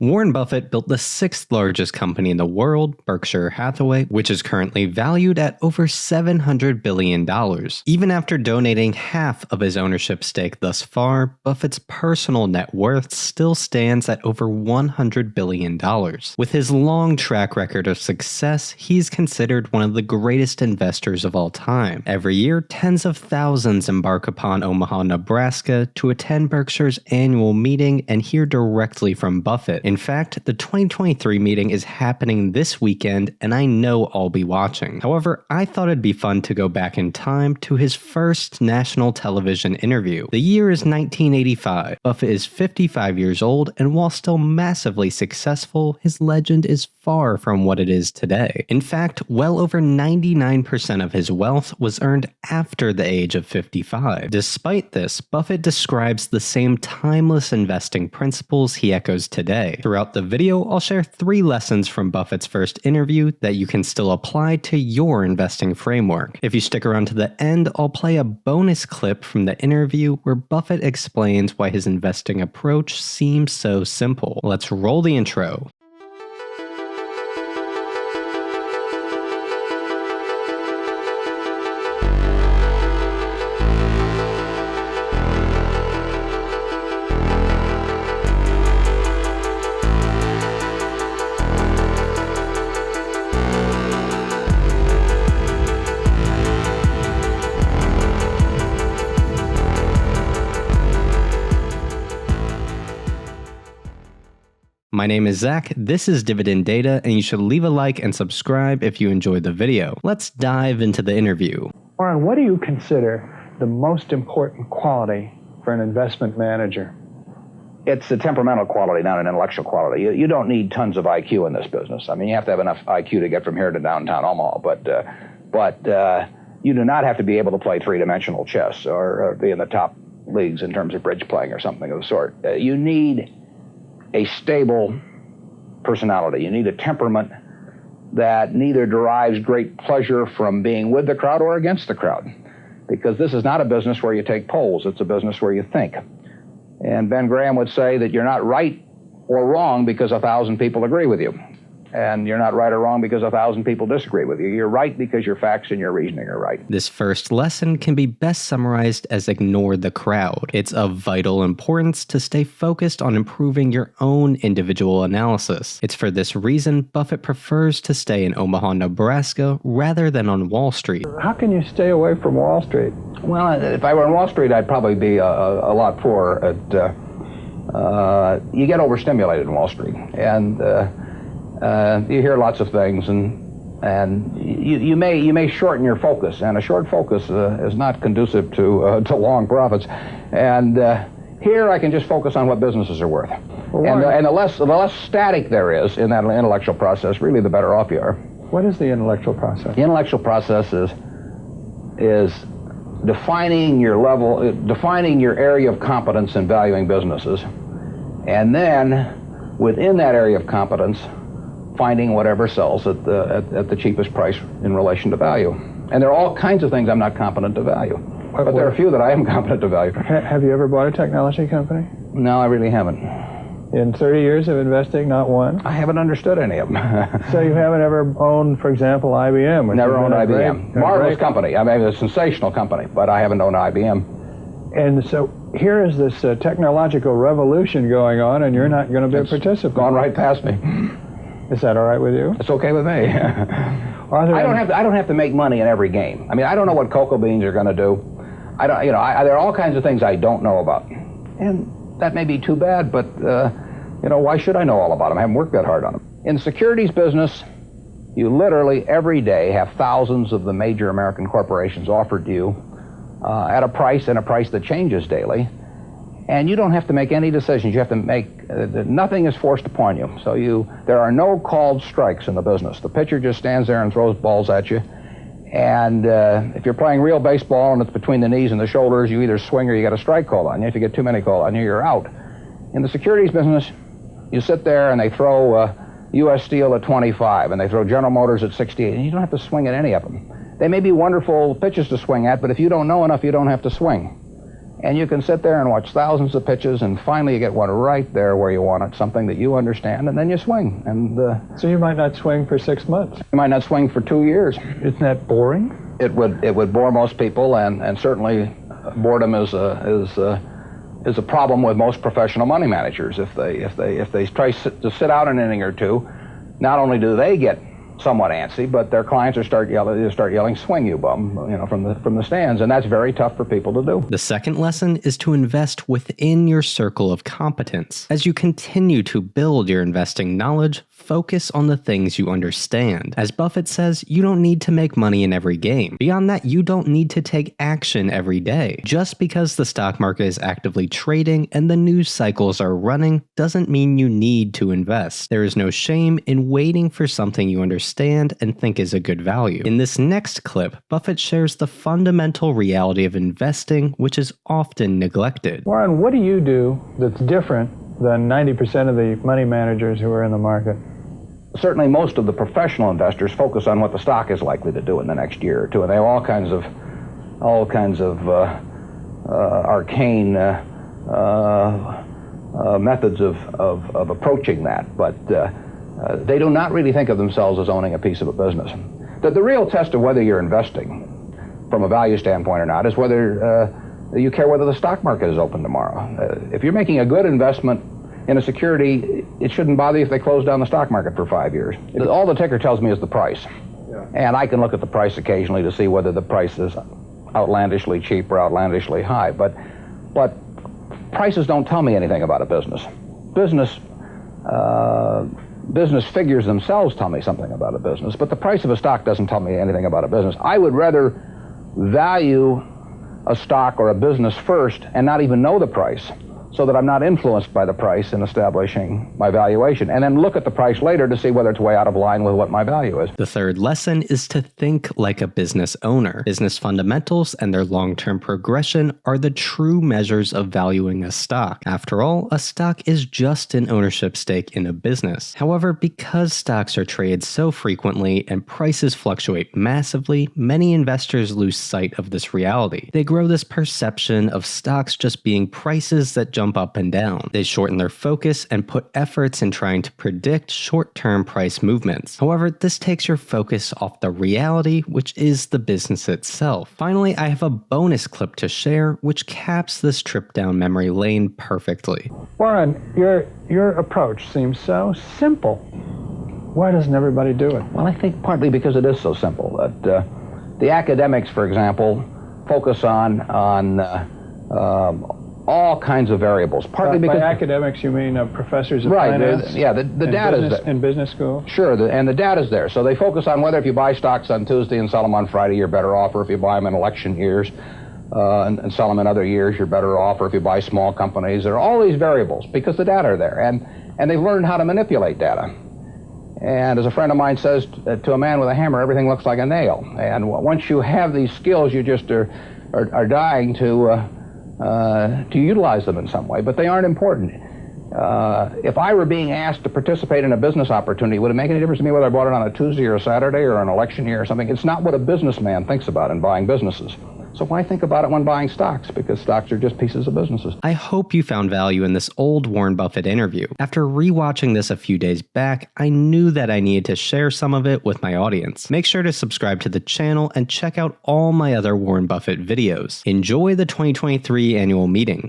Warren Buffett built the sixth largest company in the world, Berkshire Hathaway, which is currently valued at over $700 billion. Even after donating half of his ownership stake thus far, Buffett's personal net worth still stands at over $100 billion. With his long track record of success, he's considered one of the greatest investors of all time. Every year, tens of thousands embark upon Omaha, Nebraska to attend Berkshire's annual meeting and hear directly from Buffett. In fact, the 2023 meeting is happening this weekend, and I know I'll be watching. However, I thought it'd be fun to go back in time to his first national television interview. The year is 1985. Buffett is 55 years old, and while still massively successful, his legend is far from what it is today. In fact, well over 99% of his wealth was earned after the age of 55. Despite this, Buffett describes the same timeless investing principles he echoes today. Throughout the video, I'll share 3 lessons from Buffett's first interview that you can still apply to your investing framework. If you stick around to the end, I'll play a bonus clip from the interview where Buffett explains why his investing approach seems so simple. Let's roll the intro. My name is Zach, this is Dividend Data, and you should leave a like and subscribe if you enjoyed the video. Let's dive into the interview. Warren, what do you consider the most important quality for an investment manager? It's a temperamental quality, not an intellectual quality. You don't need tons of IQ in this business. I mean, you have to have enough IQ to get from here to downtown Omaha, but you do not have to be able to play three-dimensional chess or be in the top leagues in terms of bridge playing or something of the sort. You need a stable personality. You need a temperament that neither derives great pleasure from being with the crowd or against the crowd. Because this is not a business where you take polls, it's a business where you think. And Ben Graham would say that you're not right or wrong because 1,000 people agree with you. And you're not right or wrong because 1,000 people disagree with you. You're right because your facts and your reasoning are right. This first lesson can be best summarized as ignore the crowd. It's of vital importance to stay focused on improving your own individual analysis. It's for this reason Buffett prefers to stay in Omaha, Nebraska rather than on Wall Street. How can you stay away from Wall Street? Well, if I were on Wall Street, I'd probably be a lot poorer. You get overstimulated in Wall Street. And you hear lots of things, and you may shorten your focus, and a short focus is not conducive to long profits. And here I can just focus on what businesses are worth. Well, and the less static there is in that intellectual process, really the better off you are. What is the intellectual process? The intellectual process is defining your level, defining your area of competence in valuing businesses, and then within that area of competence, finding whatever sells at the cheapest price in relation to value. And there are all kinds of things I'm not competent to value. But there are a few that I am competent to value. Have you ever bought a technology company? No, I really haven't. In 30 years of investing, not one? I haven't understood any of them. So you haven't ever owned, for example, IBM? Never owned IBM. Marvelous company. I mean, a sensational company, but I haven't owned IBM. And so here is this technological revolution going on, and you're not going to be a participant. Gone right past me. Is that all right with you? It's okay with me. I don't have to make money in every game. I mean, I don't know what cocoa beans are going to do. There are all kinds of things I don't know about, and that may be too bad. But why should I know all about them? I haven't worked that hard on them. In the securities business, you literally every day have thousands of the major American corporations offered to you at a price that changes daily. And you don't have to make any decisions. You have to make, nothing is forced upon you. So there are no called strikes in the business. The pitcher just stands there and throws balls at you. And if you're playing real baseball and it's between the knees and the shoulders, you either swing or you got a strike called on you. If you get too many called on you, you're out. In the securities business, you sit there and they throw U.S. Steel at 25 and they throw General Motors at 68, and you don't have to swing at any of them. They may be wonderful pitches to swing at, but if you don't know enough, you don't have to swing. And you can sit there and watch thousands of pitches, and finally you get one right there where you want it, something that you understand, and then you swing. And so you might not swing for 6 months. You might not swing for 2 years. Isn't that boring? It would bore most people, and certainly boredom is a problem with most professional money managers. If they try to sit out an inning or two, not only do they get somewhat antsy, but their clients start yelling, "Swing, you bum," from the stands, and that's very tough for people to do. The second lesson is to invest within your circle of competence. As you continue to build your investing knowledge, focus on the things you understand. As Buffett says, you don't need to make money in every game. Beyond that, you don't need to take action every day. Just because the stock market is actively trading and the news cycles are running doesn't mean you need to invest. There is no shame in waiting for something you understand and think is a good value. In this next clip, Buffett shares the fundamental reality of investing, which is often neglected. Warren, what do you do that's different than 90% of the money managers who are in the market? Certainly most of the professional investors focus on what the stock is likely to do in the next year or two, and they have all kinds of arcane methods of approaching that, but they do not really think of themselves as owning a piece of a business. The real test of whether you're investing from a value standpoint or not is whether you care whether the stock market is open tomorrow. If you're making a good investment in a security, it shouldn't bother you if they close down the stock market for 5 years. All the ticker tells me is the price. Yeah. And I can look at the price occasionally to see whether the price is outlandishly cheap or outlandishly high. But prices don't tell me anything about a business. Business figures themselves tell me something about a business, but the price of a stock doesn't tell me anything about a business. I would rather value a stock or a business first and not even know the price, so that I'm not influenced by the price in establishing my valuation, and then look at the price later to see whether it's way out of line with what my value is. The third lesson is to think like a business owner. Business fundamentals and their long-term progression are the true measures of valuing a stock. After all, a stock is just an ownership stake in a business. However, because stocks are traded so frequently and prices fluctuate massively, many investors lose sight of this reality. They grow this perception of stocks just being prices that jump up and down. They shorten their focus and put efforts in trying to predict short-term price movements. However, this takes your focus off the reality, which is the business itself. Finally, I have a bonus clip to share, which caps this trip down memory lane perfectly. Warren, your approach seems so simple. Why doesn't everybody do it? Well, I think partly because it is so simple. That the academics, for example, focus on all kinds of variables. Partly because by academics, you mean professors of right, finance? Yeah, the data is there. In business school? Sure, and the data's there. So they focus on whether if you buy stocks on Tuesday and sell them on Friday, you're better off, or if you buy them in election years and sell them in other years, you're better off, or if you buy small companies. There are all these variables because the data are there, and they've learned how to manipulate data. And as a friend of mine says, to a man with a hammer, everything looks like a nail. And once you have these skills, you just are dying to utilize them in some way, but they aren't important. If I were being asked to participate in a business opportunity, would it make any difference to me whether I bought it on a Tuesday or a Saturday or an election year or something? It's not what a businessman thinks about in buying businesses. So why think about it when buying stocks? Because stocks are just pieces of businesses. I hope you found value in this old Warren Buffett interview. After rewatching this a few days back, I knew that I needed to share some of it with my audience. Make sure to subscribe to the channel and check out all my other Warren Buffett videos. Enjoy the 2023 annual meeting.